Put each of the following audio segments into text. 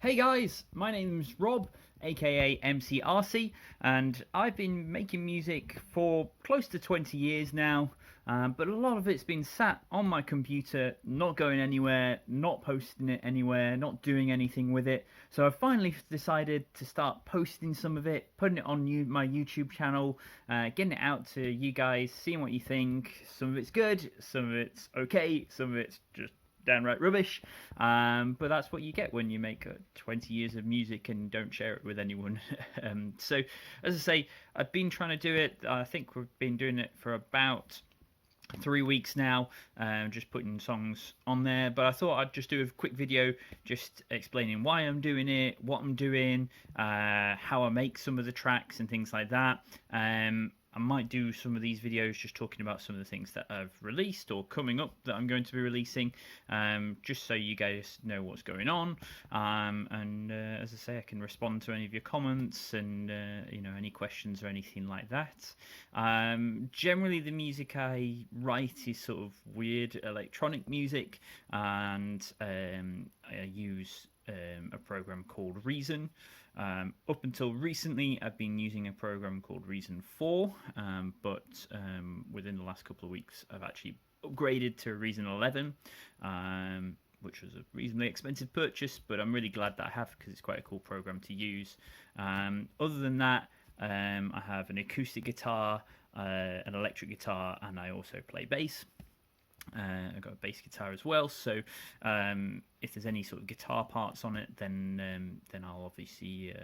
Hey guys, my name's Rob, aka MCRC, and I've been making music for close to 20 years now, but a lot of it's been sat on my computer, not going anywhere, not posting it anywhere, not doing anything with it. So I finally decided to start posting some of it, putting it on my YouTube channel, getting it out to you guys, seeing what you think. Some of it's good, some of it's okay, some of it's just downright rubbish. But that's what you get when you make 20 years of music and don't share it with anyone. So, as I say, I've been trying to do it. I think we've been doing it for about 3 weeks now, just putting songs on there. But I thought I'd just do a quick video just explaining why I'm doing it, what I'm doing, how I make some of the tracks and things like that. I might do some of these videos just talking about some of the things that I've released or coming up that I'm going to be releasing, just so you guys know what's going on. And as I say, I can respond to any of your comments and any questions or anything like that. Generally, the music I write is sort of weird electronic music, and I use a program called Reason. Up until recently, I've been using a program called Reason 4, but within the last couple of weeks, I've actually upgraded to Reason 11, which was a reasonably expensive purchase, but I'm really glad that I have because it's quite a cool program to use. Other than that, I have an acoustic guitar, an electric guitar, and I also play bass. I've got a bass guitar as well, so if there's any sort of guitar parts on it, then I'll obviously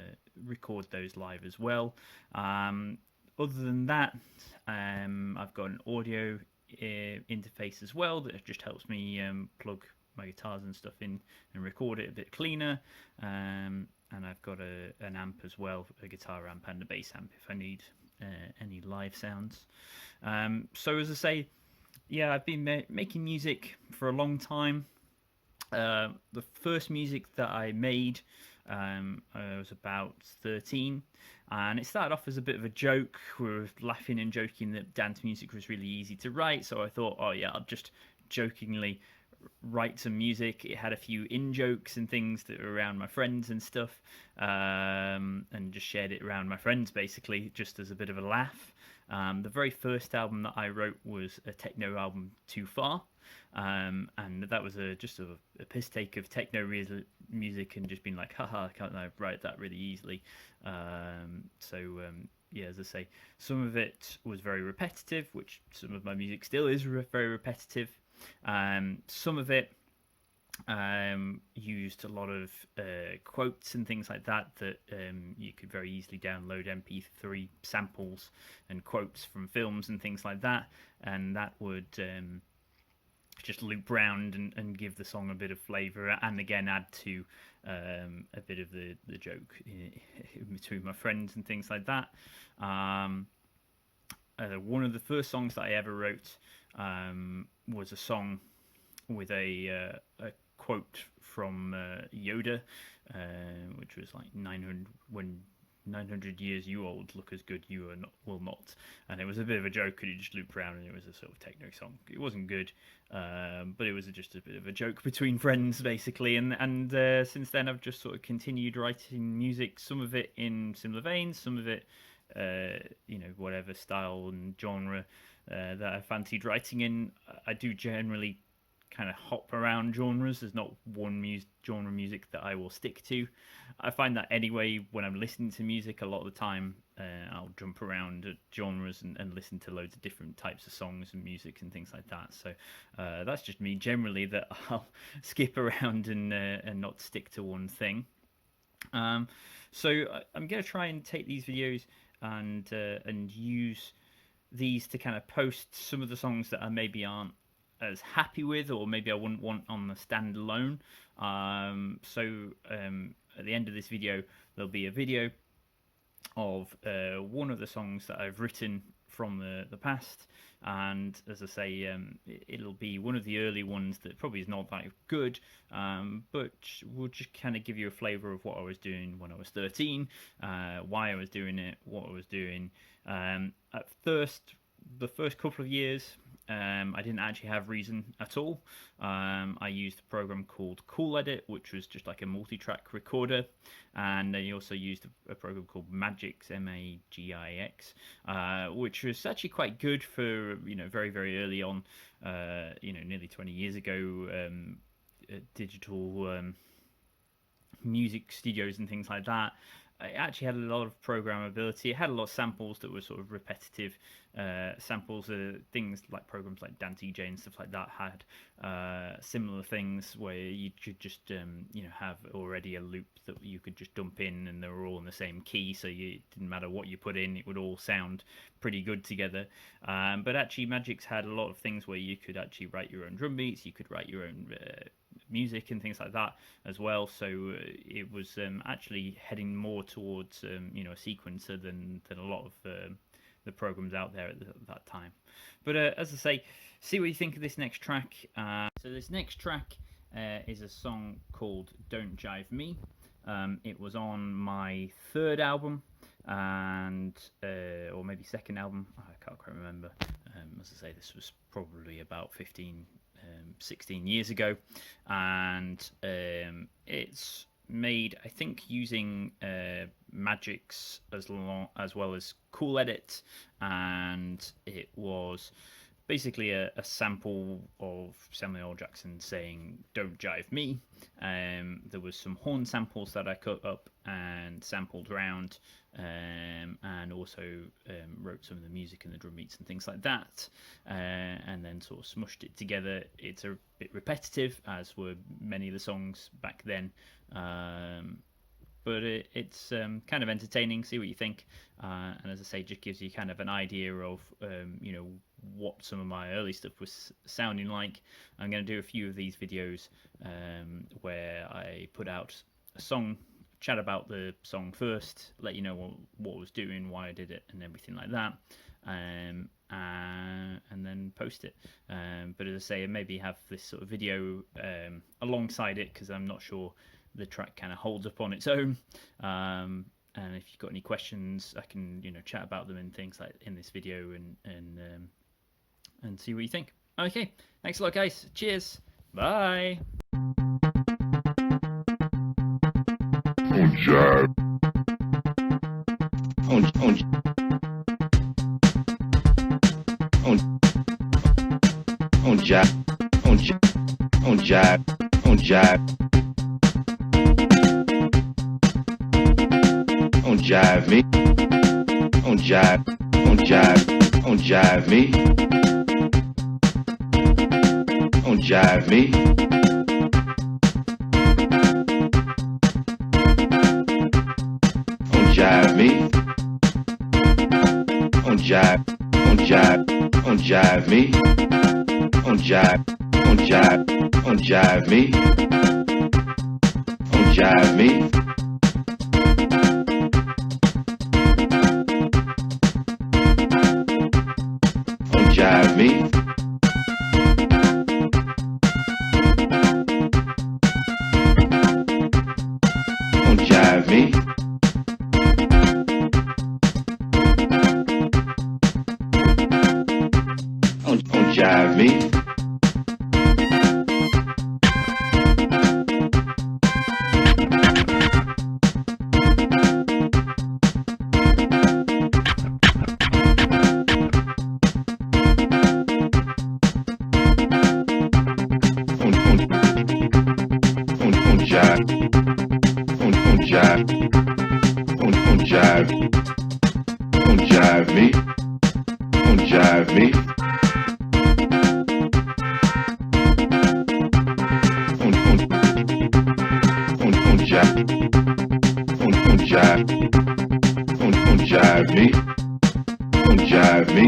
record those live as well. Other than that, I've got an audio interface as well that just helps me plug my guitars and stuff in and record it a bit cleaner. And I've got an amp as well, a guitar amp and a bass amp if I need any live sounds. So as I say, yeah, I've been making music for a long time. The first music that I made, I was about 13, and it started off as a bit of a joke. We were laughing and joking that dance music was really easy to write, so I thought, oh yeah, I'll just jokingly write some music. It had a few in-jokes and things that were around my friends and stuff, and just shared it around my friends, basically, just as a bit of a laugh. The very first album that I wrote was a techno album, Too Far, and that was just a piss take of techno music and just being like, haha, can't I write that really easily? Yeah, as I say, some of it was very repetitive, which some of my music still is very repetitive. Some of it used a lot of quotes and things like that you could very easily download MP3 samples and quotes from films and things like that, and that would just loop round and give the song a bit of flavour, and again add to a bit of the joke between my friends and things like that. One of the first songs that I ever wrote was a song with a quote from Yoda, which was like 900 when 900 years you old look as good you are not, will not, and it was a bit of a joke and it just looped around and it was a sort of techno song. It wasn't good, but it was just a bit of a joke between friends basically, and since then I've just sort of continued writing music, some of it in similar veins, some of it whatever style and genre that I fancied writing in. I do generally kind of hop around genres. There's not one genre music that I will stick to. I find that anyway when I'm listening to music, a lot of the time I'll jump around genres and listen to loads of different types of songs and music and things like that. So that's just me generally, that I'll skip around and not stick to one thing. So I'm going to try and take these videos and use these to kind of post some of the songs that I maybe aren't as happy with, or maybe I wouldn't want on the standalone. At the end of this video, there'll be a video of one of the songs that I've written from the past, and as I say, it'll be one of the early ones that probably is not that good, but will just kind of give you a flavour of what I was doing when I was 13, why I was doing it, what I was doing. At first, the first couple of years, I didn't actually have Reason at all. I used a program called Cool Edit, which was just like a multi-track recorder, and I also used a program called Magix, Magix, which was actually quite good for very very early on, nearly 20 years ago, digital music studios and things like that. It actually had a lot of programmability. It had a lot of samples that were sort of repetitive samples. Things like programs like Dan TJ and stuff like that had similar things where you could just have already a loop that you could just dump in, and they were all in the same key, so it didn't matter what you put in, it would all sound pretty good together. But actually Magix had a lot of things where you could actually write your own drum beats, you could write your own music and things like that as well. So it was actually heading more towards a sequencer than a lot of the programs out there at that time. But as I say, see what you think of this next track. So this next track is a song called Don't Jive Me. It was on my third album, and or maybe second album, I can't quite remember. As I say, this was probably about 16 years ago, and it's made, I think, using Magix as well as Cool Edit, and it was basically a sample of Samuel L. Jackson saying "Don't Jive Me." There was some horn samples that I cut up and sampled around, and also wrote some of the music and the drum beats and things like that, and then sort of smushed it together. It's a bit repetitive, as were many of the songs back then, but it's kind of entertaining. See what you think, and as I say, just gives you kind of an idea of what some of my early stuff was sounding like. I'm going to do a few of these videos where I put out a song, chat about the song first, let you know what I was doing, why I did it, and everything like that, and then post it. But as I say, maybe have this sort of video alongside it, because I'm not sure the track kind of holds up on its own. And if you've got any questions, I can chat about them and things like in this video, and see what you think. Okay, thanks a lot, guys. Cheers. Bye. Don't jive. Don't jive. Don't jive. Don't jive. Don't jive me. Don't jive. Don't jive. Don't jive me. Don't jive me. Don't jive me. Don't jive. Don't jive. Don't jive me. Don't jive. Don't jive. Don't jive me. Don't jive me. Don't jive me. Don't jive me. Don't jive me. Don't jive. Don't jive. Don't jive. Don't jive me. Don't jive me. Don't jive. Don't jive. Don't jive me. Don't jive me.